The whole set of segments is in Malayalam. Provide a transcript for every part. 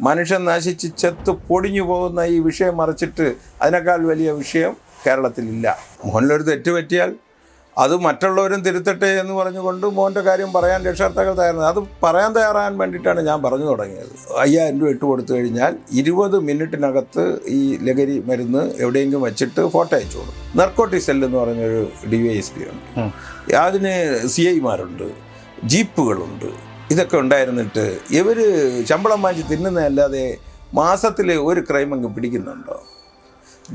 മനുഷ്യൻ നശിച്ച് ചെത്ത് പൊടിഞ്ഞു പോകുന്ന ഈ വിഷയം മറിച്ചിട്ട് അതിനേക്കാൾ വലിയ വിഷയം കേരളത്തിലില്ല. മോഹനിലൊരു തെറ്റ് പറ്റിയാൽ അത് മറ്റുള്ളവരും തിരുത്തട്ടെ എന്ന് പറഞ്ഞുകൊണ്ട് മോൻ്റെ കാര്യം പറയാൻ രക്ഷകർത്താക്കൾ തയ്യാറാണ്. അത് പറയാൻ തയ്യാറാകാൻ വേണ്ടിയിട്ടാണ് ഞാൻ പറഞ്ഞു തുടങ്ങിയത്. 5000 രൂപ ഇട്ട് കൊടുത്തു കഴിഞ്ഞാൽ 20 മിനിറ്റിനകത്ത് ഈ ലഹരി മരുന്ന് എവിടെയെങ്കിലും വെച്ചിട്ട് ഫോട്ടോ അയച്ചു കൊടുക്കും. നർക്കോട്ടിക് സെൽ എന്ന് പറഞ്ഞൊരു DYSP ഉണ്ട്, അതിന് CIമാരുണ്ട്, ജീപ്പുകളുണ്ട്. ഇതൊക്കെ ഉണ്ടായിരുന്നിട്ട് ഇവർ ശമ്പളം വാങ്ങിച്ച് തിന്നുന്നതല്ലാതെ മാസത്തിൽ ഒരു ക്രൈമങ്ങ് പിടിക്കുന്നുണ്ടോ?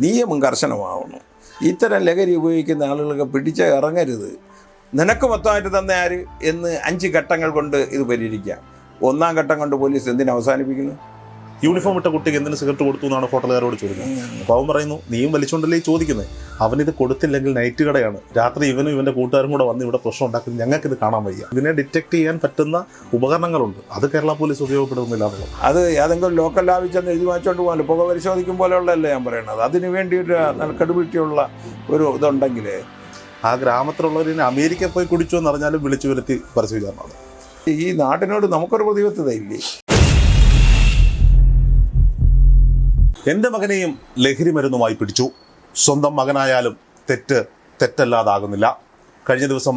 നിയമം കർശനമാവണം. ഇത്തരം ലഹരി ഉപയോഗിക്കുന്ന ആളുകളൊക്കെ പിടിച്ച് ഇറങ്ങരുത്. നിനക്ക് മൊത്തമായിട്ട് തന്ന ആര് എന്ന് 5 ഘട്ടങ്ങൾ കൊണ്ട് ഇത് പരിഹരിക്കാം. 1-ാം ഘട്ടം കൊണ്ട് പോലീസ് എന്തിനു അവസാനിപ്പിക്കുന്നു? യൂണിഫോം ഇട്ട കുട്ടിക്ക് എന്തിനു സിഗരറ്റ് കൊടുത്തു എന്നാണ് ഫോട്ടോക്കാരോട് ചോദിക്കുന്നത്. അപ്പോൾ അവൻ പറയുന്നു, നീയും വലിച്ചുകൊണ്ടല്ലേ ചോദിക്കുന്നത്. അവനിത് കൊടുത്തില്ലെങ്കിൽ നൈറ്റ് കടയാണ്, രാത്രി ഇവനും ഇവൻ്റെ കൂട്ടുകാരും കൂടെ വന്ന് ഇവിടെ പ്രശ്നം ഉണ്ടാക്കുന്നത്, ഞങ്ങൾക്കിത് കാണാൻ വയ്യ. ഇതിനെ ഡിറ്റക്ട് ചെയ്യാൻ പറ്റുന്ന ഉപകരണങ്ങളുണ്ട്, അത് കേരള പോലീസ് ഉപയോഗപ്പെടുന്നില്ല എന്നുള്ളത്. അത് ഏതെങ്കിലും ലോക്കൽ ലാബിൽ ചെന്ന് എഴുതി വാങ്ങിച്ചുകൊണ്ട് പോകാൻ പുക പരിശോധിക്കും പോലെയുള്ളതല്ലേ ഞാൻ പറയണത്. അതിന് വേണ്ടി ഒരു നല്ല ക്രെഡിബിലിറ്റിയുള്ള ഒരു ഇതുണ്ടെങ്കിൽ ആ ഗ്രാമത്തിലുള്ളവരിനെ അമേരിക്ക പോയി കുടിച്ചു എന്ന് പറഞ്ഞാലും വിളിച്ചു വരുത്തി പരിശോധിക്കാറുണ്ട്. ഈ നാട്ടിനോട് നമുക്കൊരു പ്രതിബദ്ധതയില്ലേ? എൻ്റെ മകനെയും ലഹരി മരുന്നുമായി പിടിച്ചു. സ്വന്തം മകനായാലും തെറ്റല്ലാതാകുന്നില്ല. കഴിഞ്ഞ ദിവസം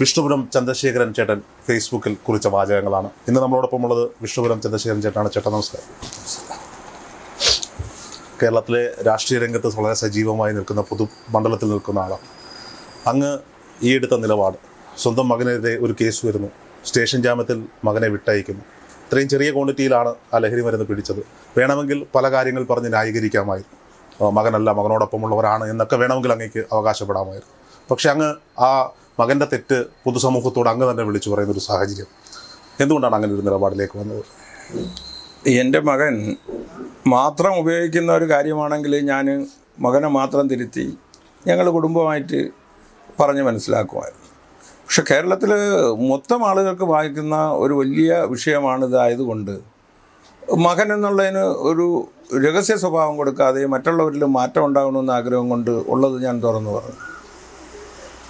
വിഷ്ണുപുരം ചന്ദ്രശേഖരൻ ചേട്ടൻ ഫേസ്ബുക്കിൽ കുറിച്ച വാചകങ്ങളാണ്. ഇന്ന് നമ്മളോടൊപ്പം ഉള്ളത് വിഷ്ണുപുരം ചന്ദ്രശേഖരൻ ചേട്ടനാണ്. ചേട്ടൻ നമസ്കാരം. കേരളത്തിലെ രാഷ്ട്രീയ രംഗത്ത് വളരെ സജീവമായി നിൽക്കുന്ന പൊതുമണ്ഡലത്തിൽ നിൽക്കുന്ന ആളാണ്. അങ്ങ് ഈ എടുത്ത നിലപാട്, സ്വന്തം മകനെതിരെ ഒരു കേസ് വരുന്നു, സ്റ്റേഷൻ ജാമ്യത്തിൽ മകനെ വിട്ടയക്കുന്നു. ഇത്രയും ചെറിയ ക്വാണ്ടിറ്റിയിലാണ് ആ ലഹരി മരുന്ന് പിടിച്ചത്. വേണമെങ്കിൽ പല കാര്യങ്ങൾ പറഞ്ഞ് ന്യായീകരിക്കാമായിരുന്നു. മകനല്ല, മകനോടൊപ്പമുള്ളവരാണ് എന്നൊക്കെ വേണമെങ്കിൽ അങ്ങേക്ക് അവകാശപ്പെടാമായിരുന്നു. പക്ഷെ അങ്ങ് ആ മകൻ്റെ തെറ്റ് പൊതുസമൂഹത്തോട് അങ്ങ് തന്നെ വിളിച്ചു പറയുന്നൊരു സാഹചര്യം. എന്തുകൊണ്ടാണ് അങ്ങനെ ഒരു നിലപാടിലേക്ക് വന്നത്? എൻ്റെ മകൻ മാത്രം ഉപയോഗിക്കുന്ന ഒരു കാര്യമാണെങ്കിൽ ഞാൻ മകനെ മാത്രം തിരുത്തി ഞങ്ങൾ കുടുംബമായിട്ട് പറഞ്ഞ് മനസ്സിലാക്കുമായിരുന്നു. പക്ഷെ കേരളത്തിൽ മൊത്തം ആളുകൾക്ക് വായിക്കുന്ന ഒരു വലിയ വിഷയമാണിതായതുകൊണ്ട് മകൻ എന്നുള്ളതിന് ഒരു രഹസ്യ സ്വഭാവം കൊടുക്കാതെ മറ്റുള്ളവരിൽ മാറ്റം ഉണ്ടാകണമെന്ന ആഗ്രഹം കൊണ്ട് ഉള്ളത് ഞാൻ തുറന്നു പറഞ്ഞു.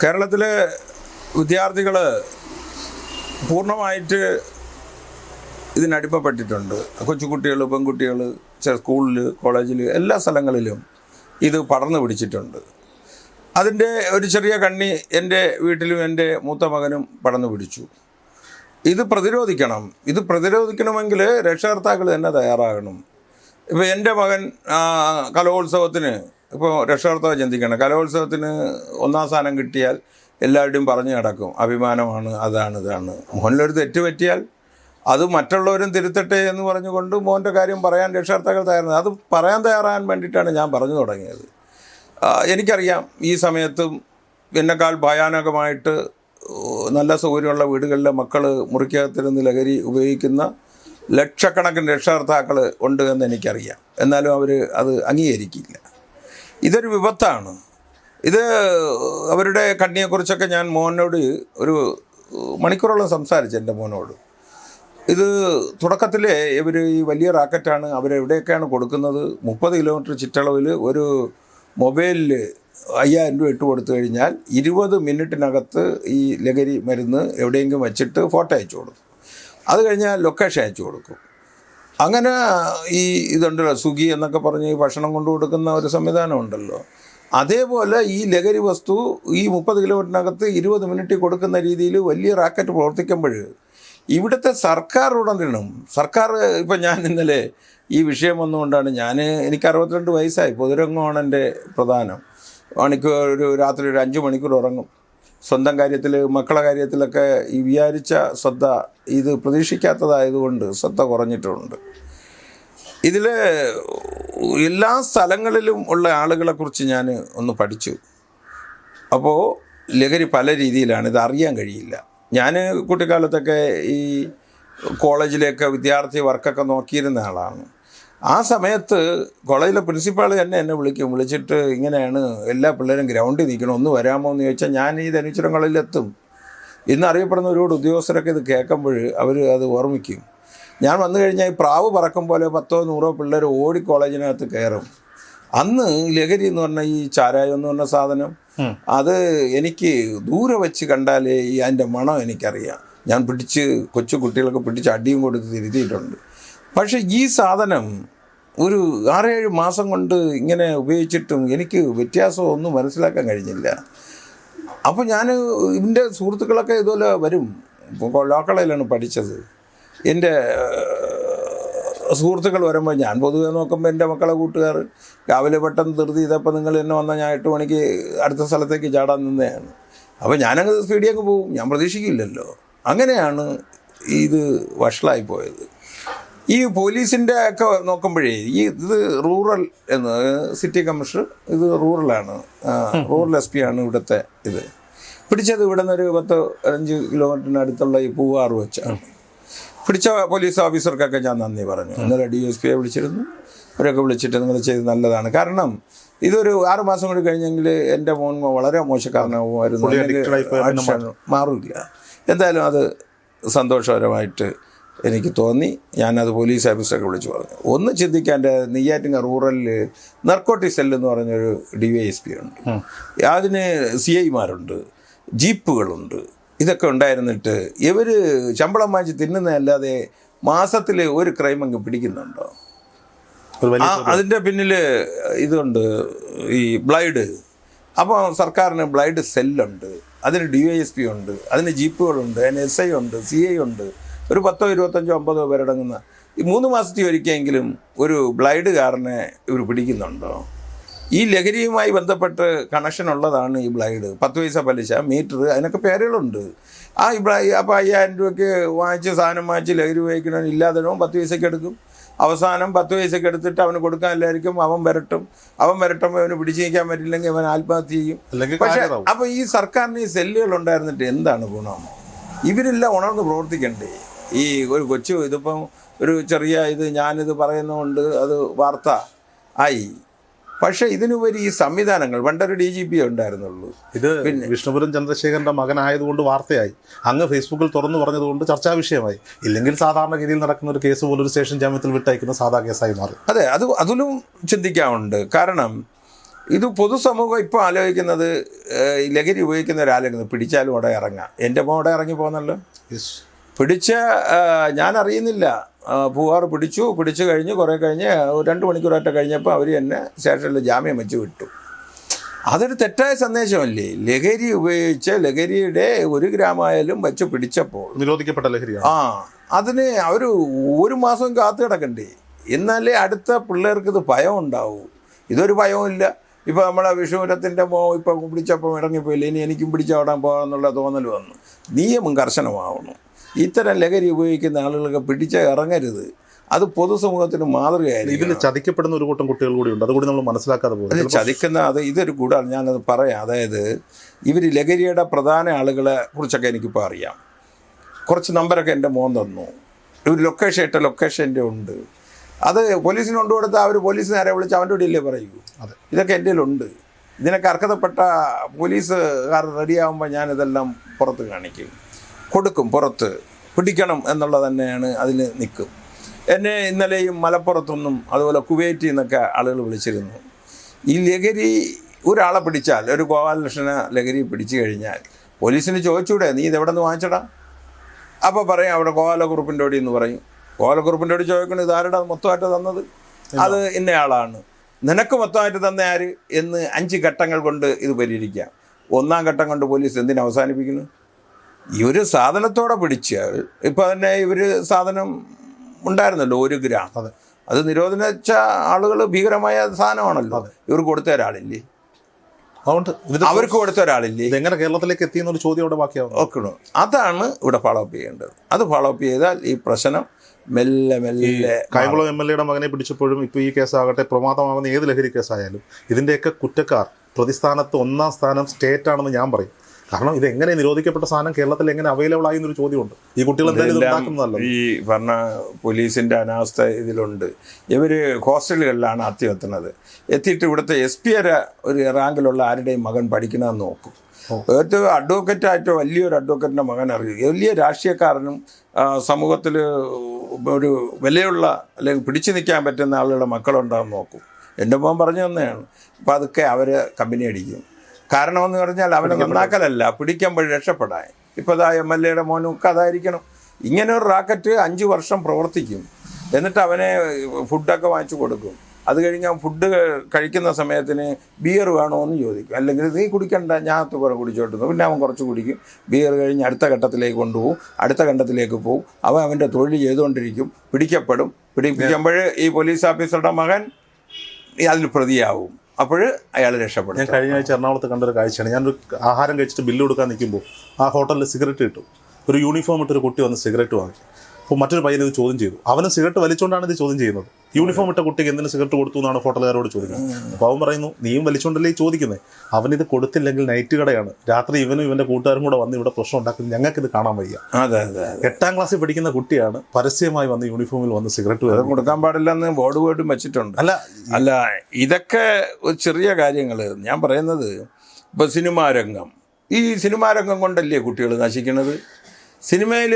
കേരളത്തിലെ വിദ്യാർത്ഥികൾ പൂർണ്ണമായിട്ട് ഇതിനടിമപ്പെട്ടിട്ടുണ്ട്. കൊച്ചുകുട്ടികൾ, പെൺകുട്ടികൾ, സ്കൂളിൽ, കോളേജിൽ, എല്ലാ സ്ഥലങ്ങളിലും ഇത് പടർന്നു പിടിച്ചിട്ടുണ്ട്. അതിൻ്റെ ഒരു ചെറിയ കണ്ണി എൻ്റെ വീട്ടിലും എൻ്റെ മൂത്ത മകനും പടർന്നു പിടിച്ചു. ഇത് പ്രതിരോധിക്കണമെങ്കിൽ രക്ഷകർത്താക്കൾ തന്നെ തയ്യാറാകണം. ഇപ്പോൾ എൻ്റെ മകൻ കലോത്സവത്തിന്, ഇപ്പോൾ രക്ഷകർത്താവ് ചിന്തിക്കണം, കലോത്സവത്തിന് 1-ാം സ്ഥാനം കിട്ടിയാൽ എല്ലാവരുടെയും പറഞ്ഞു നടക്കും, അഭിമാനമാണ്, അതാണ് ഇതാണ്. മോഹനിലൊരു തെറ്റ് പറ്റിയാൽ അത് മറ്റുള്ളവരും തിരുത്തട്ടെ എന്ന് പറഞ്ഞുകൊണ്ട് മോൻ്റെ കാര്യം പറയാൻ രക്ഷകർത്താക്കൾ തയ്യാറാണ്. അത് പറയാൻ തയ്യാറാകാൻ വേണ്ടിയിട്ടാണ് ഞാൻ പറഞ്ഞു തുടങ്ങിയത്. എനിക്കറിയാം ഈ സമയത്തും എന്നെക്കാൾ ഭയാനകമായിട്ട് നല്ല സൗകര്യമുള്ള വീടുകളിലെ മക്കൾ മുറിക്കകത്തിരുന്ന് ലഹരി ഉപയോഗിക്കുന്ന ലക്ഷക്കണക്കിന് രക്ഷകർത്താക്കൾ ഉണ്ട് എന്ന് എനിക്കറിയാം. എന്നാലും അവർ അത് അംഗീകരിക്കില്ല. ഇതൊരു വിപത്താണ്. ഇത് അവരുടെ കണ്ണിയെക്കുറിച്ചൊക്കെ ഞാൻ മോനോട് ഒരു മണിക്കൂറോളം സംസാരിച്ചു. എൻ്റെ മോനോട് ഇത് തുടക്കത്തിലെ ഇവർ ഈ വലിയ റാക്കറ്റാണ്, അവരെവിടെയൊക്കെയാണ് കൊടുക്കുന്നത്. 30 കിലോമീറ്റർ ചുറ്റളവിൽ ഒരു മൊബൈലിൽ 5000 രൂപ ഇട്ട് കൊടുത്തു കഴിഞ്ഞാൽ 20 മിനിറ്റിനകത്ത് ഈ ലഹരി മരുന്ന് എവിടെയെങ്കിലും വെച്ചിട്ട് ഫോട്ടോ അയച്ചു കൊടുക്കും. അത് കഴിഞ്ഞാൽ ലൊക്കേഷൻ അയച്ചു കൊടുക്കും. അങ്ങനെ ഈ ഇതുണ്ടല്ലോ, സ്വിഗ്ഗി എന്നൊക്കെ പറഞ്ഞ് ഈ ഭക്ഷണം കൊണ്ടു കൊടുക്കുന്ന ഒരു സംവിധാനം ഉണ്ടല്ലോ, അതേപോലെ ഈ ലഹരി വസ്തു ഈ 30 കിലോമീറ്ററിനകത്ത് 20 മിനിറ്റ് കൊടുക്കുന്ന രീതിയിൽ വലിയ റാക്കറ്റ് പ്രവർത്തിക്കുമ്പോൾ ഇവിടുത്തെ സർക്കാർ ഉടനീളം ഇപ്പം ഞാൻ ഇന്നലെ ഈ വിഷയം വന്നുകൊണ്ടാണ് എനിക്ക് 62 വയസ്സായി. പൊതുരംഗമാണ് എൻ്റെ പ്രധാനം. രാത്രി ഒരു 5 മണിക്കൂർ ഉറങ്ങും. സ്വന്തം കാര്യത്തിൽ, മക്കളെ കാര്യത്തിലൊക്കെ ഈ വിചാരിച്ച ശ്രദ്ധ ഇത് പ്രതീക്ഷിക്കാത്തതായതുകൊണ്ട് ശ്രദ്ധ കുറഞ്ഞിട്ടുണ്ട്. ഇതിൽ എല്ലാ സ്ഥലങ്ങളിലും ഉള്ള ആളുകളെക്കുറിച്ച് ഞാൻ ഒന്ന് പഠിച്ചു. അപ്പോൾ ലഹരി പല രീതിയിലാണ്, ഇത് അറിയാൻ കഴിയില്ല. ഞാൻ കുട്ടിക്കാലത്തൊക്കെ ഈ കോളേജിലേക്ക് വിദ്യാർത്ഥി വർക്കൊക്കെ നോക്കിയിരുന്ന ആളാണ്. ആ സമയത്ത് കോളേജിലെ പ്രിൻസിപ്പാൾ തന്നെ എന്നെ വിളിച്ചിട്ട് ഇങ്ങനെയാണ് എല്ലാ പിള്ളേരും ഗ്രൗണ്ടിൽ നിൽക്കണം, ഒന്ന് വരാമോ എന്ന് ചോദിച്ചാൽ ഞാൻ ഈ ധനുശ്വരം കോളേജിലെത്തും. ഇന്ന് അറിയപ്പെടുന്ന ഒരുപാട് ഉദ്യോഗസ്ഥരൊക്കെ ഇത് കേൾക്കുമ്പോൾ അവർ അത് ഓർമ്മിക്കും. ഞാൻ വന്നു കഴിഞ്ഞാൽ ഈ പ്രാവ് പറക്കും പോലെ 10-100 പിള്ളേർ ഓടി കോളേജിനകത്ത് കയറും. അന്ന് ലഹരി എന്ന് പറഞ്ഞാൽ ഈ ചാരായം എന്ന് പറഞ്ഞ സാധനം, അത് എനിക്ക് ദൂരെ വെച്ച് കണ്ടാലേ അതിൻ്റെ മണം എനിക്കറിയാം. ഞാൻ കൊച്ചു കുട്ടികളൊക്കെ പിടിച്ച് അടിയും കൊടുത്ത് തിരുത്തിയിട്ടുണ്ട്. പക്ഷേ ഈ സാധനം ഒരു 6-7 മാസം കൊണ്ട് ഇങ്ങനെ ഉപയോഗിച്ചിട്ടും എനിക്ക് വ്യത്യാസമൊന്നും മനസ്സിലാക്കാൻ കഴിഞ്ഞില്ല. അപ്പോൾ ഞാൻ എൻ്റെ സുഹൃത്തുക്കളൊക്കെ ഇതുപോലെ വരും. ഇപ്പോൾ ലോക്കളയിലാണ് പഠിച്ചത്. എൻ്റെ സുഹൃത്തുക്കൾ വരുമ്പോൾ ഞാൻ പൊതുവെ നോക്കുമ്പോൾ എൻ്റെ മക്കളെ കൂട്ടുകാർ രാവിലെ പെട്ടെന്ന് ധൃതി ചെയ്തപ്പോൾ നിങ്ങൾ എന്നെ വന്നാൽ ഞാൻ 8 മണിക്ക് അടുത്ത സ്ഥലത്തേക്ക് ചാടാൻ നിന്നതാണ്. അപ്പോൾ ഞാനങ്ങ് സ്പീഡിൽ അങ്ങ് പോകും, ഞാൻ പ്രതീക്ഷിക്കില്ലല്ലോ. അങ്ങനെയാണ് ഇത് വഷളായി പോയത്. ഈ പോലീസിൻ്റെ ഒക്കെ നോക്കുമ്പോഴേ ഇത് റൂറൽ എന്ന് സിറ്റി കമ്മീഷണർ ഇത് റൂറലാണ്, റൂറൽ SP ആണ് ഇവിടുത്തെ. ഇത് പിടിച്ചത് ഇവിടെ നിന്ന് ഒരു 10-15 കിലോമീറ്ററിനടുത്തുള്ള ഈ പൂവാറ് വെച്ചാണ് പിടിച്ച പോലീസ് ഓഫീസർക്കൊക്കെ ഞാൻ നന്ദി പറഞ്ഞു. ഇന്നലെ DSPയെ വിളിച്ചിരുന്നു. അവരൊക്കെ വിളിച്ചിട്ട് നിങ്ങൾ ചെയ്ത് നല്ലതാണ്. കാരണം ഇതൊരു 6 മാസം കൂടി കഴിഞ്ഞെങ്കിൽ എൻ്റെ മോൻ വളരെ മോശക്കാരനാവുമായിരുന്നു, മാറില്ല. എന്തായാലും അത് സന്തോഷകരമായിട്ട് എനിക്ക് തോന്നി. ഞാനത് പോലീസ് ഓഫീസറൊക്കെ വിളിച്ച് പറഞ്ഞു. ഒന്ന് ചിന്തിക്കാൻ, നെയ്യാറ്റിങ്ങ റൂറലിൽ നർക്കോട്ടിക് സെല്ല് എന്ന് പറഞ്ഞൊരു DYSP ഉണ്ട്, അതിന് CIമാരുണ്ട്, ജീപ്പുകളുണ്ട്. ഇതൊക്കെ ഉണ്ടായിരുന്നിട്ട് ഇവർ ശമ്പളം വാങ്ങിച്ച് തിന്നുന്നതല്ലാതെ മാസത്തിൽ ഒരു ക്രൈം അങ്ങ് പിടിക്കുന്നുണ്ടോ? അതിൻ്റെ പിന്നിൽ ഇതുണ്ട്, ഈ ബ്ലൈഡ്. അപ്പോൾ സർക്കാരിന് ബ്ലൈഡ് സെല്ലുണ്ട്, അതിന് DYSP ഉണ്ട്, അതിന് ജീപ്പുകളുണ്ട്, അതിന് SI ഉണ്ട്, CI ഉണ്ട്. ഒരു 10, 25, 50 പേരടങ്ങുന്ന ഈ 3 മാസത്തിൽ ഒരിക്കലെങ്കിലും ഒരു ബ്ലൈഡുകാരനെ ഇവർ പിടിക്കുന്നുണ്ടോ? ഈ ലഹരിയുമായി ബന്ധപ്പെട്ട് കണക്ഷൻ ഉള്ളതാണ് ഈ ബ്ലൈഡ്. 10 പൈസ പലിശ, മീറ്റർ, അതിനൊക്കെ പേരുകളുണ്ട്. അപ്പോൾ 5000 രൂപയ്ക്ക് വാങ്ങിച്ച് സാധനം വാങ്ങിച്ച് ലഹരി ഉപയോഗിക്കണമെന്ന് ഇല്ലാതനവും 10 പൈസയ്ക്ക് എടുക്കും. അവസാനം 10 പൈസയ്ക്ക് എടുത്തിട്ട് അവന് കൊടുക്കാനില്ലായിരിക്കും. അവൻ വരട്ടുമ്പോൾ അവന് പിടിച്ചു നിൽക്കാൻ പറ്റില്ലെങ്കിൽ അവൻ ആത്മഹത്യ ചെയ്യും. പക്ഷേ അപ്പോൾ ഈ സർക്കാരിന് ഈ സെല്ലുകൾ ഉണ്ടായിരുന്നിട്ട് എന്താണ് ഗുണം? ഇവരെല്ലാം ഉണർന്ന് പ്രവർത്തിക്കണ്ടേ? ഈ ഒരു കൊച്ചു ഇതിപ്പം ഒരു ചെറിയ ഞാനിത് പറയുന്നതുകൊണ്ട് അത് വാർത്ത ആയി. പക്ഷേ ഇതിനുപരി ഈ സംവിധാനങ്ങൾ, പണ്ടൊരു DGP ഉണ്ടായിരുന്നുള്ളൂ. ഇത് വിഷ്ണുപുരം ചന്ദ്രശേഖരൻ്റെ മകനായതുകൊണ്ട് വാർത്തയായി, അങ്ങ് ഫേസ്ബുക്കിൽ തുറന്നു പറഞ്ഞതുകൊണ്ട് ചർച്ചാ വിഷയമായി. ഇല്ലെങ്കിൽ സാധാരണഗതിയിൽ നടക്കുന്ന ഒരു കേസ് പോലൊരു സ്റ്റേഷൻ ജാമ്യത്തിൽ വിട്ടയക്കുന്ന സാധാ കേസായി മാറി. അതെ, അതിലും ചിന്തിക്കാറുണ്ട്. കാരണം ഇത് പൊതുസമൂഹം ഇപ്പോൾ ആലോചിക്കുന്നത് ലഹരി ഉപയോഗിക്കുന്ന ഒരാലോചിക്കുന്നത് പിടിച്ചാലും അവിടെ ഇറങ്ങാം. എൻ്റെ മോടെ ഇറങ്ങി പോകുന്നല്ലോ. പിടിച്ച ഞാൻ അറിയുന്നില്ല. പൂവാറ് പിടിച്ചു കഴിഞ്ഞ് കുറേ കഴിഞ്ഞ് 2 മണിക്കൂറായിട്ട് കഴിഞ്ഞപ്പോൾ അവർ എന്നെ സ്റ്റേഷനിൽ ജാമ്യം വെച്ച് വിട്ടു. അതൊരു തെറ്റായ സന്ദേശമല്ലേ? ലഹരി ഉപയോഗിച്ച് ലഹരിയുടെ 1 ഗ്രാമായാലും വെച്ച് പിടിച്ചപ്പോൾ നിരോധിക്കപ്പെട്ട ലഹരിയാണ്. അതിന് അവർ 1 മാസം കാത്തു കിടക്കണ്ടേ? എന്നാലേ അടുത്ത പിള്ളേർക്ക് ഇത് ഭയം ഉണ്ടാവൂ. ഇതൊരു ഭയവുമില്ല. ഇപ്പോൾ നമ്മളെ വിഷുപുരത്തിൻ്റെ ഇപ്പം പിടിച്ചപ്പോൾ ഇറങ്ങിപ്പോയില്ല, ഇനി എനിക്കും പിടിച്ചവിടാൻ പോകാമെന്നുള്ള തോന്നൽ വന്നു. നിയമം കർശനമാവണം. ഇത്തരം ലഹരി ഉപയോഗിക്കുന്ന ആളുകളൊക്കെ പിടിച്ച് ഇറങ്ങരുത്. അത് പൊതുസമൂഹത്തിന് മാതൃകയായിരുന്നു. ഇതിൽ ചതിക്കപ്പെടുന്ന ഒരു കൂട്ടം കുട്ടികൾ കൂടിയുണ്ട്, അതുകൂടി നമ്മൾ മനസ്സിലാക്കാതെ പോകും. ചതിക്കുന്ന ഇതൊരു കൂടാണ്. ഞാനത് പറയാം. അതായത് ഇവർ ലഹരിയുടെ പ്രധാന ആളുകളെ കുറിച്ചൊക്കെ എനിക്കിപ്പോൾ അറിയാം. കുറച്ച് നമ്പരൊക്കെ എൻ്റെ മോൻ തന്നു. ഒരു ലൊക്കേഷൻ്റെ ഉണ്ട്. അത് പോലീസിന് കൊണ്ടുകൊടുത്താൽ അവർ പോലീസിനെ ആരെ വിളിച്ച് അവൻ്റെ കൂടെ ഇല്ലേ പറയൂ. ഇതൊക്കെ എൻ്റെ കയ്യിലുണ്ട്. ഇതിനൊക്കെ അർഹതപ്പെട്ട പോലീസുകാർ റെഡിയാകുമ്പോൾ ഞാനിതെല്ലാം പുറത്ത് കാണിക്കും, കൊടുക്കും. പുറത്ത് പിടിക്കണം എന്നുള്ളത് തന്നെയാണ് അതിൽ നിൽക്കും. എന്നെ ഇന്നലെയും മലപ്പുറത്തുനിന്നും അതുപോലെ കുവൈറ്റിൽ നിന്നൊക്കെ ആളുകൾ വിളിച്ചിരുന്നു. ഈ ലഹരി ഒരാളെ പിടിച്ചാൽ, ഒരു ഗോപാലകൃഷ്ണനെ ലഹരി പിടിച്ചു കഴിഞ്ഞാൽ പോലീസിന് ചോദിച്ചൂടെ നീ ഇതെവിടെ നിന്ന് വാങ്ങിച്ചടാ? അപ്പോൾ പറയും അവിടെ ഗോപാലക്കുറുപ്പിൻ്റെ ഓടി എന്ന് പറയും. ഗോപാലക്കുറുപ്പിൻ്റെ ഓടി ചോദിക്കണം ഇതാരുടെ മൊത്തമായിട്ട് തന്നത്? അത് ഇന്നയാളാണ്. നിനക്ക് മൊത്തമായിട്ട് തന്ന ആര് എന്ന് 5 ഘട്ടങ്ങൾ കൊണ്ട് ഇത് പരിഹരിക്കാം. 1-ാം ഘട്ടം കൊണ്ട് പോലീസ് എന്തിനു അവസാനിപ്പിക്കുന്നു? ഈ ഒരു സാധനത്തോടെ പിടിച്ചാൽ, ഇപ്പോൾ തന്നെ ഇവർ സാധനം ഉണ്ടായിരുന്നല്ലോ 1 ഗ്രാം, അത് നിരോധനിച്ച ആളുകൾ ഭീകരമായ സാധനമാണല്ലോ. ഇവർക്ക് കൊടുത്ത ഒരാളില്ലേ? അവർക്ക് കൊടുത്ത ഒരാളില്ലേ? എങ്ങനെ കേരളത്തിലേക്ക് എത്തിയെന്നൊരു ചോദ്യം അവിടെ ബാക്കിയാവും. ഓക്കെ, അതാണ് ഇവിടെ ഫോളോ അപ്പ് ചെയ്യേണ്ടത്. അത് ഫോളോ അപ്പ് ചെയ്താൽ ഈ പ്രശ്നം മെല്ലെ കായംകുളം MLA മകനെ പിടിച്ചപ്പോഴും ഇപ്പോൾ ഈ കേസാകട്ടെ, പ്രമാദമാകുന്ന ഏത് ലഹരി കേസായാലും ഇതിൻ്റെയൊക്കെ കുറ്റക്കാർ പ്രതിസ്ഥാനത്ത് 1-ാം സ്ഥാനം സ്റ്റേറ്റ് ആണെന്ന് ഞാൻ പറയും. കാരണം ഇതെങ്ങനെ നിരോധിക്കപ്പെട്ട സാധനം കേരളത്തിൽ എങ്ങനെ അവൈലബിൾ ആയി എന്നൊരു ചോദ്യമുണ്ട്. ഈ കുട്ടികൾ എന്തായാലും ഈ പറഞ്ഞ പോലീസിൻ്റെ അനാവസ്ഥ ഇതിലുണ്ട്. ഇവർ ഹോസ്റ്റലുകളിലാണ് എത്തുന്നത്. എത്തിയിട്ട് ഇവിടുത്തെ SP വരെ ഒരു റാങ്കിലുള്ള ആരുടെയും മകൻ പഠിക്കണമെന്ന് നോക്കും. ഏറ്റവും അഡ്വക്കറ്റായിട്ടോ വലിയൊരു അഡ്വക്കറ്റിൻ്റെ മകൻ അറിയും. വലിയ രാഷ്ട്രീയക്കാരനും സമൂഹത്തിൽ ഒരു വിലയുള്ള അല്ലെങ്കിൽ പിടിച്ചു നിൽക്കാൻ പറ്റുന്ന ആളുകളുടെ മക്കളുണ്ടാകും നോക്കും. എൻ്റെ മോൻ പറഞ്ഞു തന്നെയാണ്. അപ്പോൾ അതൊക്കെ അവർ കമ്പനി അടിക്കും. കാരണമെന്ന് പറഞ്ഞാൽ അവനെ നന്നാക്കലല്ല, പിടിക്കുമ്പോൾ രക്ഷപ്പെടാൻ. ഇപ്പോൾ MLA മോനും ഒക്കെ അതായിരിക്കണം. ഇങ്ങനെ ഒരു റാക്കറ്റ് 5 വർഷം പ്രവർത്തിക്കും. എന്നിട്ട് അവനെ ഫുഡൊക്കെ വാങ്ങിച്ചു കൊടുക്കും. അത് കഴിഞ്ഞ് ഫുഡ് കഴിക്കുന്ന സമയത്തിന് ബിയർ വേണോ എന്ന് ചോദിക്കും. അല്ലെങ്കിൽ നീ കുടിക്കണ്ട, ഞാൻ തുപോലെ കുടിച്ചോട്ടുന്നു. പിന്നെ അവൻ കുറച്ച് കുടിക്കും. ബിയർ കഴിഞ്ഞ് അടുത്ത ഘട്ടത്തിലേക്ക് കൊണ്ടുപോകും. അടുത്ത ഘട്ടത്തിലേക്ക് പോകും. അവൻ്റെ തൊഴിൽ ചെയ്തുകൊണ്ടിരിക്കും. പിടിക്കുമ്പോൾ ഈ പോലീസ് ഓഫീസറുടെ മകൻ അതിൽ പ്രതിയാവും. അപ്പോൾ അയാൾ രക്ഷപ്പെടും. ഞാൻ കഴിഞ്ഞ ആഴ്ച എറണാകുളത്ത് കണ്ടൊരു കാഴ്ചയാണ്. ഞാനൊരു ആഹാരം കഴിച്ചിട്ട് ബില്ല് കൊടുക്കാൻ നിൽക്കുമ്പോൾ ആ ഹോട്ടലിൽ സിഗരറ്റ് കിട്ടും. ഒരു യൂണിഫോം ഇട്ടൊരു കുട്ടി വന്ന് സിഗരറ്റ് വാങ്ങി. അപ്പോൾ മറ്റൊരു പയ്യൻ ഇത് ചോദ്യം ചെയ്തു. അവന് സിഗരറ്റ് വലിച്ചുകൊണ്ടാണ് ഇത് ചോദ്യം ചെയ്യുന്നത്. യൂണിഫോം ഇട്ട കുട്ടിക്ക് എന്തിനു സിഗരറ്റ് കൊടുത്തു എന്നാണ് ഹോട്ടലുകാരോട് ചോദിക്കുന്നത്. അപ്പോൾ അവൻ പറയുന്നു, നീയും വലിച്ചുകൊണ്ടല്ലേ ഈ ചോദിക്കുന്നത്. അവനിത് കൊടുത്തില്ലെങ്കിൽ നൈറ്റ് കടയാണ്, രാത്രി ഇവനും ഇവൻ്റെ കൂട്ടുകാരും കൂടെ വന്ന് ഇവിടെ പ്രശ്നം ഉണ്ടാക്കുന്നത്, ഞങ്ങൾക്കിത് കാണാൻ വയ്യ. 8ാം ക്ലാസ്സിൽ പഠിക്കുന്ന കുട്ടിയാണ് പരസ്യമായി വന്ന് യൂണിഫോമിൽ വന്ന് സിഗരറ്റ് കൊടുക്കാൻ പാടില്ലെന്ന് ബോർഡ് പോയിട്ടും വെച്ചിട്ടുണ്ട്. അല്ല ഇതൊക്കെ ഒരു ചെറിയ കാര്യങ്ങൾ. ഞാൻ പറയുന്നത് ഇപ്പോൾ ഈ സിനിമാ രംഗം കൊണ്ടല്ലേ കുട്ടികൾ നശിക്കുന്നത്. സിനിമയിൽ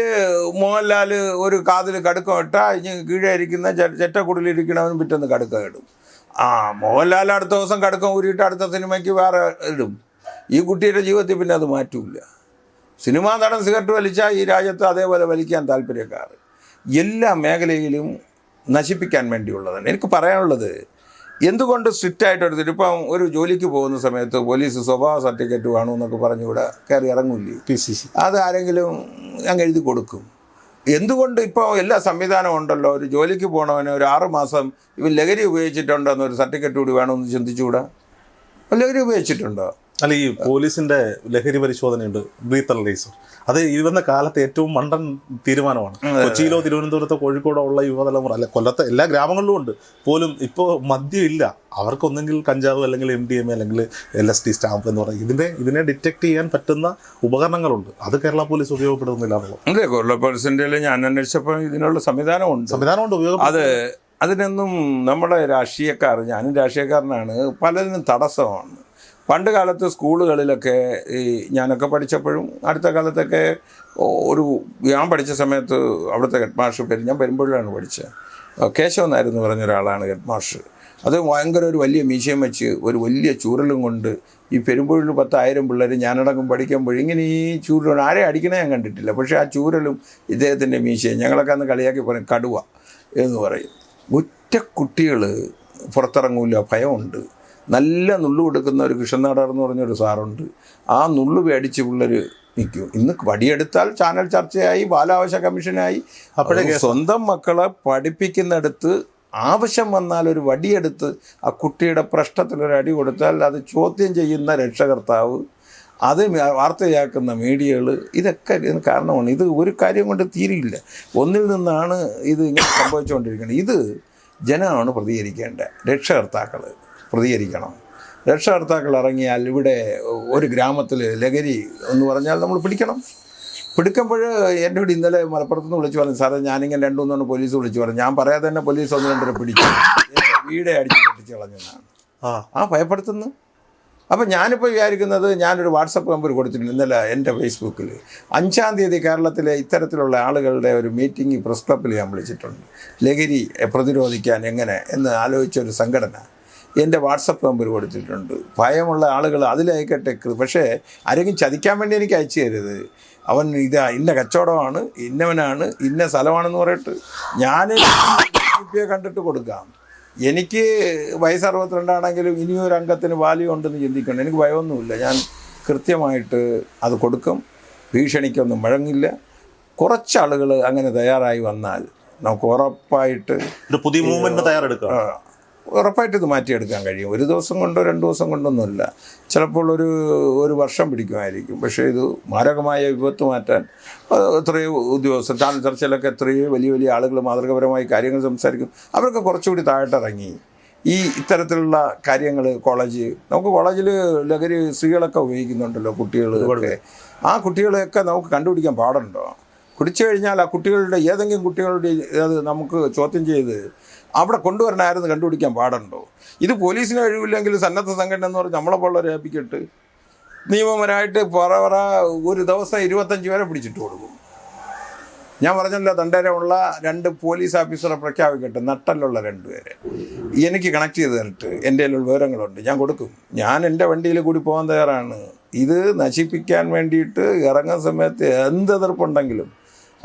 മോഹൻലാൽ ഒരു കാതിൽ കടുക്കം ഇട്ടാൽ ഇനി കീഴേ ഇരിക്കുന്ന ചെറ്റക്കുടലിരിക്കണവനും പിറ്റേന്ന് കടുക്കം ഇടും. മോഹൻലാൽ അടുത്ത ദിവസം കടുക്കം ഊരിയിട്ട് അടുത്ത സിനിമയ്ക്ക് വേറെ ഇടും. ഈ കുട്ടിയുടെ ജീവിതത്തിൽ പിന്നെ അത് മാറ്റൂല. സിനിമാ നടൻ സിഗരറ്റ് വലിച്ചാൽ ഈ രാജ്യത്ത് അതേപോലെ വലിക്കാൻ താല്പര്യക്കാർ എല്ലാ മേഖലയിലും നശിപ്പിക്കാൻ വേണ്ടിയുള്ളതാണ്. എനിക്ക് പറയാനുള്ളത്, എന്തുകൊണ്ട് സ്ട്രിക്റ്റ് ആയിട്ട് എടുത്തിട്ട് ഇപ്പം ഒരു ജോലിക്ക് പോകുന്ന സമയത്ത് പോലീസ് സ്വഭാവ സർട്ടിഫിക്കറ്റ് വേണമെന്നൊക്കെ പറഞ്ഞുകൂടെ കയറി ഇറങ്ങൂല്ലേ? PCC അത് ആരെങ്കിലും അങ്ങ് എഴുതി കൊടുക്കും. എന്തുകൊണ്ട് ഇപ്പോൾ എല്ലാ സംവിധാനവും ഉണ്ടല്ലോ. ഒരു ജോലിക്ക് പോകണവന് ഒരു 6 മാസം ഇവൻ ലഹരി ഉപയോഗിച്ചിട്ടുണ്ടോ എന്നൊരു സർട്ടിഫിക്കറ്റ് കൂടി വേണമെന്ന് ചിന്തിച്ചുകൂടാ? ലഹരി ഉപയോഗിച്ചിട്ടുണ്ടോ? അല്ല, ഈ പോലീസിൻ്റെ ലഹരി പരിശോധനയുണ്ട്, ബ്രീത്ത് അനലൈസർ. അത് ഇരുന്ന കാലത്ത് ഏറ്റവും മണ്ടൻ തീരുമാനമാണ്. കൊച്ചിയിലോ തിരുവനന്തപുരത്തോ കോഴിക്കോടോ ഉള്ള യുവതലമുറ, അല്ല കൊല്ലത്തെ എല്ലാ ഗ്രാമങ്ങളിലും ഉണ്ട് പോലും, ഇപ്പോൾ മദ്യം ഇല്ല. അവർക്കൊന്നെങ്കിൽ കഞ്ചാവ് അല്ലെങ്കിൽ MDMA അല്ലെങ്കിൽ LSD സ്റ്റാമ്പ് എന്ന് പറയും. ഇതിനെ ഡിറ്റക്ട് ചെയ്യാൻ പറ്റുന്ന ഉപകരണങ്ങളുണ്ട്. അത് കേരള പോലീസ് ഉപയോഗപ്പെടുത്തുന്നില്ല എന്നുള്ളത്. അതെ, കേരള പോലീസിൻ്റെ ഞാൻ അന്വേഷിച്ചപ്പോൾ ഇതിനുള്ള സംവിധാനമുണ്ട് ഉപയോഗം. അതിനൊന്നും നമ്മുടെ രാഷ്ട്രീയക്കാർ, ഞാനും രാഷ്ട്രീയക്കാരനാണ്, പലതിനും തടസ്സമാണ്. പണ്ട് കാലത്ത് സ്കൂളുകളിലൊക്കെ ഞാനൊക്കെ പഠിച്ചപ്പോഴും അടുത്ത കാലത്തൊക്കെ ഞാൻ പഠിച്ച സമയത്ത് അവിടുത്തെ ഹെഡ് മാസ്റ്റർ പേര്, ഞാൻ പെരുമ്പഴൂരാണ് പഠിച്ചത്, കേശവൻ എന്നായിരുന്നു പറഞ്ഞ ഒരാളാണ് ഹെഡ് മാസ്റ്റർ. അത് ഭയങ്കര ഒരു വലിയ മീശയും വെച്ച് ഒരു വലിയ ചൂരലും കൊണ്ട് ഈ പെരുമ്പഴൂരിൽ 10,000 പിള്ളേർ ഞാനടക്കം പഠിക്കുമ്പോൾ ഇങ്ങനെ ഈ ചൂരലും ആരെയും അടിക്കണേ ഞാൻ കണ്ടിട്ടില്ല. പക്ഷേ ആ ചൂരലും ഇദ്ദേഹത്തിൻ്റെ മീശയും ഞങ്ങളൊക്കെ അന്ന് കളിയാക്കി പറയും കടുവ എന്ന് പറയും. ഒറ്റ കുട്ടികൾ പുറത്തിറങ്ങൂല, ഭയമുണ്ട്. നല്ല നുള്ളു കൊടുക്കുന്ന ഒരു കൃഷ്ണനാടർ എന്ന് പറഞ്ഞൊരു സാറുണ്ട്. ആ നുള്ളു പേടിച്ച് പിള്ളേർ നിൽക്കും. ഇന്ന് വടിയെടുത്താൽ ചാനൽ ചർച്ചയായി, ബാലാവകാശ കമ്മീഷനായി. അപ്പോഴേ സ്വന്തം മക്കളെ പഠിപ്പിക്കുന്നിടത്ത് ആവശ്യം വന്നാൽ ഒരു വടിയെടുത്ത് ആ കുട്ടിയുടെ പ്രശ്നത്തിലൊരു അടി കൊടുത്താൽ അത് ചോദ്യം ചെയ്യുന്ന രക്ഷകർത്താവ്, അത് വാർത്തയാക്കുന്ന മീഡിയകൾ, ഇതൊക്കെ ഇതിന് കാരണമാണ്. ഇത് ഒരു കാര്യം കൊണ്ട് തീരില്ല. ഒന്നിൽ നിന്നാണ് ഇത് ഇങ്ങനെ സംഭവിച്ചുകൊണ്ടിരിക്കുന്നത്. ഇത് ജനമാണ് പ്രതികരിക്കേണ്ട. രക്ഷകർത്താക്കൾ പ്രതികരിക്കണം. രക്ഷകർത്താക്കൾ ഇറങ്ങിയാൽ ഇവിടെ ഒരു ഗ്രാമത്തിൽ ലഹരി എന്ന് പറഞ്ഞാൽ നമ്മൾ പിടിക്കുമ്പോൾ എൻ്റെ ഇവിടെ ഇന്നലെ മലപ്പുറത്തുനിന്ന് വിളിച്ചു പറഞ്ഞു, സാറേ ഞാനിങ്ങനെ 2-3 പോലീസ് വിളിച്ചു പറഞ്ഞു. ഞാൻ പറയാതെ തന്നെ പോലീസ് 1-2 പിടിച്ചു, വീടെ അടിച്ച് പൊട്ടിച്ച് കളഞ്ഞതാണ്. ഭയപ്പെടുത്തുന്നു. അപ്പോൾ ഞാനിപ്പോൾ വിചാരിക്കുന്നത്, ഞാനൊരു വാട്സപ്പ് നമ്പർ കൊടുത്തിട്ടുണ്ട് ഇന്നലെ എൻ്റെ ഫേസ്ബുക്കിൽ. 5-ാം തീയതി കേരളത്തിലെ ഇത്തരത്തിലുള്ള ആളുകളുടെ ഒരു മീറ്റിംഗ് പ്രസ് ക്ലബ്ബിൽ ഞാൻ വിളിച്ചിട്ടുണ്ട്. ലഹരി പ്രതിരോധിക്കാൻ എങ്ങനെ എന്ന് ആലോചിച്ചൊരു സംഘടന. എൻ്റെ വാട്സപ്പ് നമ്പർ കൊടുത്തിട്ടുണ്ട്. ഭയമുള്ള ആളുകൾ അതിലയക്കട്ടെ. പക്ഷേ ആരെങ്കിലും ചതിക്കാൻ വേണ്ടി എനിക്ക് അയച്ചു തരുത്. അവൻ ഇന്ന കച്ചവടമാണ്, ഇന്നവനാണ്, ഇന്ന സ്ഥലമാണെന്ന് പറയട്ട് ഞാൻ കണ്ടിട്ട് കൊടുക്കാം. എനിക്ക് വയസ്സ് 62 ആണെങ്കിലും ഇനിയൊരു അംഗത്തിന് വാല്യൂ ഉണ്ടെന്ന് ചിന്തിക്കണം. എനിക്ക് ഭയമൊന്നുമില്ല. ഞാൻ കൃത്യമായിട്ട് അത് കൊടുക്കും. ഭീഷണിക്കൊന്നും വഴങ്ങില്ല. കുറച്ചാളുകൾ അങ്ങനെ തയ്യാറായി വന്നാൽ നമുക്ക് ഉറപ്പായിട്ട് ഒരു പുതിയ മൂവ്മെൻറ്റ് തയ്യാറെടുക്കുക. ഉറപ്പായിട്ട് ഇത് മാറ്റിയെടുക്കാൻ കഴിയും. 1 ദിവസം കൊണ്ടോ 2 ദിവസം കൊണ്ടൊന്നുമില്ല. ചിലപ്പോൾ ഒരു വർഷം പിടിക്കുമായിരിക്കും. പക്ഷേ ഇത് മാരകമായ വിപത്ത് മാറ്റാൻ എത്രയോ ഉദ്യോഗസ്ഥർ, ചാനൽ ചർച്ചയിലൊക്കെ എത്രയോ വലിയ വലിയ ആളുകൾ മാതൃകപരമായി കാര്യങ്ങൾ സംസാരിക്കും. അവർക്ക് കുറച്ചുകൂടി താഴോട്ടിറങ്ങി ഈ ഇത്തരത്തിലുള്ള കാര്യങ്ങൾ നമുക്ക് കോളേജിൽ ലഹരി സ്ത്രീകളൊക്കെ ഉപയോഗിക്കുന്നുണ്ടല്ലോ, കുട്ടികളൊക്കെ. ആ കുട്ടികളെയൊക്കെ നമുക്ക് കണ്ടുപിടിക്കാൻ പാടുണ്ടോ? കുടിച്ചു കഴിഞ്ഞാൽ ആ കുട്ടികളുടെ ഏതെങ്കിലും കുട്ടികളുടെ അത് നമുക്ക് ചോദ്യം ചെയ്ത് അവിടെ കൊണ്ടുവരണമായിരുന്നു കണ്ടുപിടിക്കാൻ പാടുണ്ടോ? ഇത് പോലീസിന് കഴിവില്ലെങ്കിൽ സന്നദ്ധ സംഘടന എന്ന് പറഞ്ഞ് നമ്മളെ പോലുള്ളവരെ ഏൽപ്പിച്ചിട്ട് നിയമപരമായിട്ട് ഒരു ദിവസം 25 പേരെ പിടിച്ചിട്ട് കൊടുക്കും. ഞാൻ പറഞ്ഞല്ലോ, തണ്ടേരമുള്ള 2 പോലീസ് ഓഫീസറെ പ്രഖ്യാപിക്കട്ടെ, നട്ടലുള്ള 2 പേരെ എനിക്ക് കണക്ട് ചെയ്ത് തരട്ട്. എൻ്റെ വിവരങ്ങളുണ്ട്, ഞാൻ കൊടുക്കും. ഞാൻ എൻ്റെ വണ്ടിയിൽ കൂടി പോകാൻ തയ്യാറാണ്. ഇത് നശിപ്പിക്കാൻ വേണ്ടിയിട്ട് ഇറങ്ങുന്ന സമയത്ത് എന്ത് എതിർപ്പുണ്ടെങ്കിലും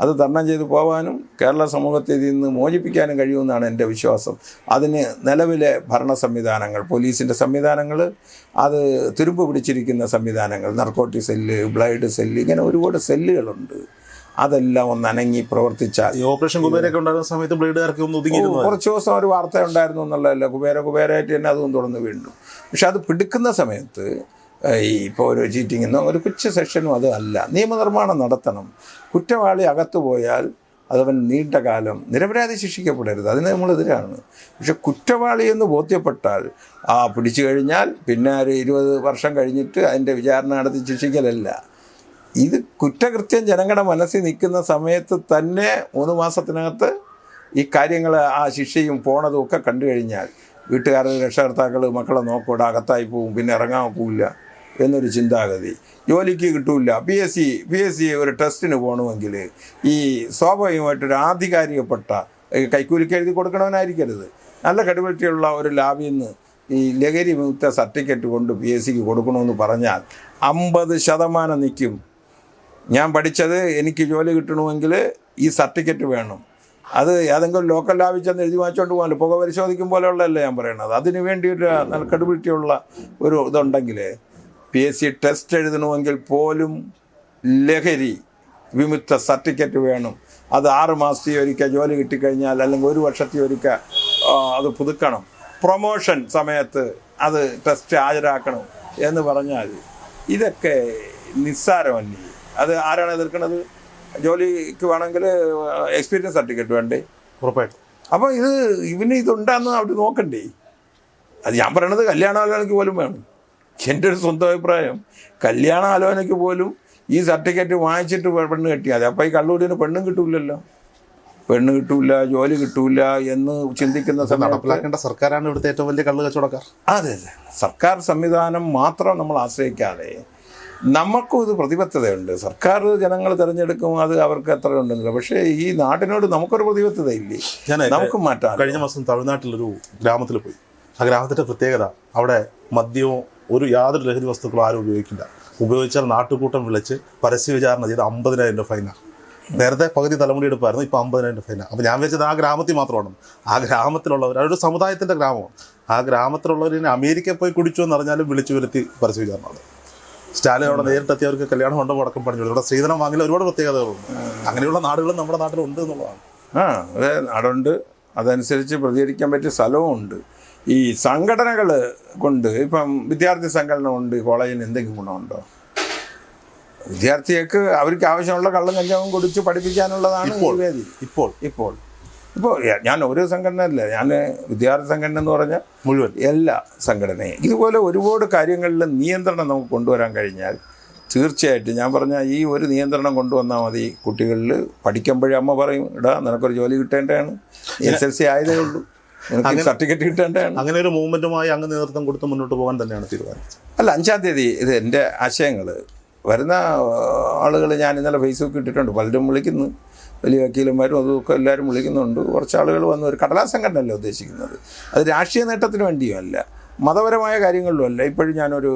അത് തരണം ചെയ്ത് പോകാനും കേരള സമൂഹത്തെ ഇതിൽ നിന്ന് മോചിപ്പിക്കാനും കഴിയുമെന്നാണ് എൻ്റെ വിശ്വാസം. അതിന് നിലവിലെ ഭരണ സംവിധാനങ്ങൾ, പോലീസിൻ്റെ സംവിധാനങ്ങൾ, അത് തുരുമ്പ് പിടിച്ചിരിക്കുന്ന സംവിധാനങ്ങൾ, നർക്കോട്ടിക് സെല്ല്, ബ്ലൈഡ് സെല്ല്, ഇങ്ങനെ ഒരുപാട് സെല്ലുകളുണ്ട്. അതെല്ലാം ഒന്ന് അനങ്ങി പ്രവർത്തിച്ചാൽ. ഈ ഓപ്പറേഷൻ കുബേരൊക്കെ ഉണ്ടായിരുന്ന സമയത്ത് ബ്ലേഡുകാർക്ക് ഒന്ന് ഒതുങ്ങിയിരുന്നു. കുറച്ച് ദിവസം ഒരു വാർത്ത ഉണ്ടായിരുന്നു എന്നുള്ളതല്ല, കുബേരമായിട്ട് തന്നെ അതും തുടർന്ന് വീണ്ടും. പക്ഷെ അത് പിടിക്കുന്ന സമയത്ത് ഈ ഇപ്പോൾ ഒരു ചീറ്റിങ്ങെന്നോ ഒരു കൊച്ചു സെക്ഷനും അത് അല്ല. നിയമനിർമ്മാണം നടത്തണം. കുറ്റവാളി അകത്തു പോയാൽ അതവൻ നീണ്ട കാലം നിരപരാധി ശിക്ഷിക്കപ്പെടരുത്, അതിന് നമ്മളെതിരാണ്. പക്ഷെ കുറ്റവാളി എന്ന് ബോധ്യപ്പെട്ടാൽ പിടിച്ചു കഴിഞ്ഞാൽ പിന്നെ ഒരു 20 വർഷം കഴിഞ്ഞിട്ട് അതിൻ്റെ വിചാരണ നടത്തി ശിക്ഷിക്കലല്ല. ഇത് കുറ്റകൃത്യം ജനങ്ങളുടെ മനസ്സിൽ നിൽക്കുന്ന സമയത്ത് തന്നെ 3 മാസത്തിനകത്ത് ഈ കാര്യങ്ങൾ, ആ ശിക്ഷയും പോണതും ഒക്കെ കണ്ടു കഴിഞ്ഞാൽ വീട്ടുകാരുടെ രക്ഷകർത്താക്കൾ മക്കളെ നോക്കൂടെ, അകത്തായി പോവും, പിന്നെ ഇറങ്ങാൻ പോവില്ല എന്നൊരു ചിന്താഗതി. ജോലിക്ക് കിട്ടൂല. പി എസ് സി ഒരു ടെസ്റ്റിന് പോകണമെങ്കിൽ ഈ സ്വാഭാവികമായിട്ടൊരു ആധികാരികപ്പെട്ട കൈക്കൂലിക്ക് എഴുതി കൊടുക്കണവനായിരിക്കരുത്. നല്ല ക്രെഡിബിലിറ്റിയുള്ള ഒരു ലാബിൽ നിന്ന് ഈ ലഹരി വിമുക്ത സർട്ടിഫിക്കറ്റ് കൊണ്ട് PSC കൊടുക്കണമെന്ന് പറഞ്ഞാൽ 50% നിൽക്കും. ഞാൻ പഠിച്ചത്, എനിക്ക് ജോലി കിട്ടണമെങ്കിൽ ഈ സർട്ടിഫിക്കറ്റ് വേണം. അത് ഏതെങ്കിലും ലോക്കൽ ലാബിൽ ചെന്ന് എഴുതി വാങ്ങിച്ചുകൊണ്ട് പോകാമല്ലോ. പുക പരിശോധിക്കും പോലെയുള്ളതല്ല ഞാൻ പറയണത്. അതിന് വേണ്ടി ഒരു നല്ല ക്രെഡിബിലിറ്റിയുള്ള ഒരു ഇതുണ്ടെങ്കിൽ PSC ടെസ്റ്റ് എഴുതണമെങ്കിൽ പോലും ലഹരി വിമുക്ത സർട്ടിഫിക്കറ്റ് വേണം. അത് 6 മാസത്തിൽ ഒരിക്കൽ ജോലി കിട്ടിക്കഴിഞ്ഞാൽ, അല്ലെങ്കിൽ 1 വർഷത്തിൽ ഒരിക്കൽ അത് പുതുക്കണം. പ്രൊമോഷൻ സമയത്ത് അത് ടെസ്റ്റ് ഹാജരാക്കണം എന്ന് പറഞ്ഞാൽ ഇതൊക്കെ നിസ്സാരമല്ലേ? അത് ആരാണ് എതിർക്കുന്നത്? ജോലിക്ക് വേണമെങ്കിൽ എക്സ്പീരിയൻസ് സർട്ടിഫിക്കറ്റ് വേണ്ടേ? ഉറപ്പായിട്ടും. അപ്പോൾ ഇതുണ്ടാന്ന് അവർ നോക്കണ്ടേ? അത് ഞാൻ പറയണത് കല്യാണാലോചനയ്ക്ക് പോലും വേണം. എൻ്റെ ഒരു സ്വന്തം അഭിപ്രായം, കല്യാണാലോചനയ്ക്ക് പോലും ഈ സർട്ടിഫിക്കറ്റ് വാങ്ങിച്ചിട്ട് പെണ്ണ് കെട്ടിയാൽ മതി. അപ്പോൾ ഈ കള്ളുകൂടിന് പെണ്ണും കിട്ടൂലല്ലോ, പെണ്ണ് കിട്ടൂല, ജോലി കിട്ടൂല എന്ന് ചിന്തിക്കുന്ന നടപ്പിലാക്കേണ്ട സർക്കാരാണ് ഇവിടുത്തെ ഏറ്റവും വലിയ കള്ള് കച്ചവടക്കാർ. അതെ, സർക്കാർ സംവിധാനം മാത്രം നമ്മൾ ആശ്രയിക്കാതെ നമുക്കും ഇത് പ്രതിബദ്ധതയുണ്ട്. സർക്കാർ ജനങ്ങൾ തിരഞ്ഞെടുക്കും, അത് അവർക്ക് എത്ര ഉണ്ടെന്നില്ല. പക്ഷേ ഈ നാട്ടിനോട് നമുക്കൊരു പ്രതിബദ്ധതയില്ലേ? നമുക്ക് മാറ്റാം. കഴിഞ്ഞ മാസം തമിഴ്നാട്ടിലൊരു ഗ്രാമത്തിൽ പോയി. ആ ഗ്രാമത്തിൻ്റെ പ്രത്യേകത, അവിടെ മദ്യവും യാതൊരു ലഹരി വസ്തുക്കളും ആരും ഉപയോഗിക്കില്ല. ഉപയോഗിച്ചാൽ നാട്ടുകൂട്ടം വിളിച്ച് പരസ്യ വിചാരണ ചെയ്ത് 50,000 രൂപ ഫൈനാണ്. നേരത്തെ പകുതി തലമുടി എടുപ്പായിരുന്നു, ഇപ്പോൾ 50,000 രൂപ ഫൈനാണ്. അപ്പോൾ ഞാൻ വെച്ചത് ആ ഗ്രാമത്തിൽ മാത്രമാണ്. ആ ഗ്രാമത്തിലുള്ളവർ, അതൊരു സമുദായത്തിൻ്റെ ഗ്രാമമാണ്. ആ ഗ്രാമത്തിലുള്ളവർ അമേരിക്കയിൽ പോയി കുടിച്ചു എന്ന് പറഞ്ഞാലും വിളിച്ചു വരുത്തി പരസ്യ വിചാരണമാണ്. സ്റ്റാലിൻ അവിടെ നേരിട്ടെത്തി അവർക്ക് കല്യാണം മണ്ഡപം അടക്കം പറഞ്ഞു. ഇവിടെ സ്ത്രീധനം വാങ്ങിയ ഒരുപാട് പ്രത്യേകതകളുണ്ട്. അങ്ങനെയുള്ള നാടുകളും നമ്മുടെ നാട്ടിലുണ്ട് എന്നുള്ളതാണ്. അതെ, നാടുണ്ട്. അതനുസരിച്ച് പ്രതികരിക്കാൻ പറ്റിയ സ്ഥലവും ഉണ്ട്. ഈ സംഘടനകൾ കൊണ്ട്, ഇപ്പം വിദ്യാർത്ഥി സംഘടന കൊണ്ട് കോളേജിന് എന്തെങ്കിലും ഗുണമുണ്ടോ? വിദ്യാർത്ഥികൾക്ക് അവർക്ക് ആവശ്യമുള്ള കള്ളും കഞ്ചാവും കുടിച്ച് പഠിപ്പിക്കാനുള്ളതാണ് വേദി. ഇപ്പോൾ ഞാൻ ഒരു സംഘടനയല്ല, ഞാൻ വിദ്യാർത്ഥി സംഘടന എന്ന് പറഞ്ഞാൽ മുഴുവൻ എല്ലാ സംഘടനയും. ഇതുപോലെ ഒരുപാട് കാര്യങ്ങളിൽ നിയന്ത്രണം നമുക്ക് കൊണ്ടുവരാൻ കഴിഞ്ഞാൽ തീർച്ചയായിട്ടും ഞാൻ പറഞ്ഞാൽ ഈ ഒരു നിയന്ത്രണം കൊണ്ടുവന്നാൽ മതി. കുട്ടികളിൽ പഠിക്കുമ്പോഴേ അമ്മ പറയും, ഇടാ നിനക്കൊരു ജോലി കിട്ടേണ്ടതാണ്, SSLC ആയതേ ഉള്ളൂ, സർട്ടിഫിക്കറ്റ് കിട്ടേണ്ടതാണ്. അങ്ങനെ ഒരു മൂവ്മെൻറ്റുമായി അങ്ങ് നേതൃത്വം കൊടുത്ത് മുന്നോട്ട് പോകാൻ തന്നെയാണ് തീരുമാനിച്ചത്. അല്ല, 5-ാം തീയതി ഇത് എൻ്റെ ആശയങ്ങൾ വരുന്ന ആളുകൾ ഞാൻ ഇന്നലെ ഫേസ്ബുക്ക് ഇട്ടിട്ടുണ്ട്. പലരും വിളിക്കുന്നു, വലിയ വക്കീലന്മാരും അതുമൊക്കെ എല്ലാവരും വിളിക്കുന്നുണ്ട്. കുറച്ച് ആളുകൾ വന്ന്, ഒരു കടലാസ് സംഘടനയല്ല ഉദ്ദേശിക്കുന്നത്, അത് രാഷ്ട്രീയ നേട്ടത്തിന് വേണ്ടിയുമല്ല, മതപരമായ കാര്യങ്ങളിലുമല്ല. ഇപ്പോഴും ഞാനൊരു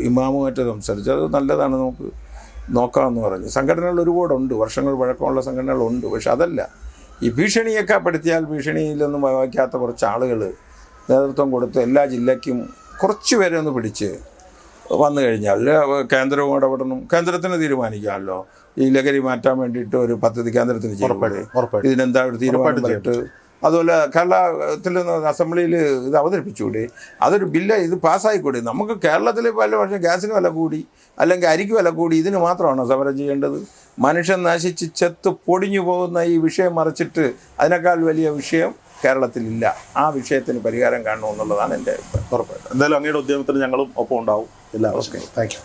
ഇമാമുമായിട്ട് സംസാരിച്ചു, അത് നല്ലതാണ്, നമുക്ക് നോക്കാമെന്ന് പറഞ്ഞു. സംഘടനകൾ ഒരുപാടുണ്ട്, വർഷങ്ങൾ പഴക്കമുള്ള സംഘടനകളുണ്ട്. പക്ഷെ അതല്ല, ഈ ഭീഷണിയൊക്കെ പെടുത്തിയാൽ ഭീഷണിയിലൊന്നും വയ്ക്കാത്ത കുറച്ച് ആളുകൾ നേതൃത്വം കൊടുത്ത് എല്ലാ ജില്ലയ്ക്കും കുറച്ച് പേരെ ഒന്ന് പിടിച്ച് വന്നു കഴിഞ്ഞാൽ കേന്ദ്രവും ഇടപെടണം. കേന്ദ്രത്തിന് തീരുമാനിക്കാമല്ലോ ഈ ലഹരി മാറ്റാൻ വേണ്ടിയിട്ട് ഒരു പദ്ധതി കേന്ദ്രത്തിന് ചെയ്യും. ഇതിനെന്താ ഒരു തീരുമാനം പറഞ്ഞിട്ട്, അതുപോലെ കേരളത്തിൽ അസംബ്ലിയിൽ ഇത് അവതരിപ്പിച്ചുകൂടി, അതൊരു ബില്ല് ഇത് പാസ്സായിക്കൂടി. നമുക്ക് കേരളത്തിൽ പല വർഷം ഗ്യാസിന് വില കൂടി, അല്ലെങ്കിൽ അരിക്ക് വില കൂടി, ഇതിന് മാത്രമാണോ സമരം ചെയ്യേണ്ടത്? മനുഷ്യൻ നശിച്ച് ചെത്ത് പൊടിഞ്ഞു പോകുന്ന ഈ വിഷയം മറിച്ചിട്ട് അതിനേക്കാൾ വലിയ വിഷയം കേരളത്തിലില്ല. ആ വിഷയത്തിന് പരിഹാരം കാണണമെന്നുള്ളതാണ് എൻ്റെ അഭിപ്രായം. ഉറപ്പായിട്ടും. എന്തായാലും അങ്ങയുടെ ഉദ്യമത്തിന് ഞങ്ങളും ഒപ്പം ഉണ്ടാവും. എല്ലാവർക്കും താങ്ക് യു.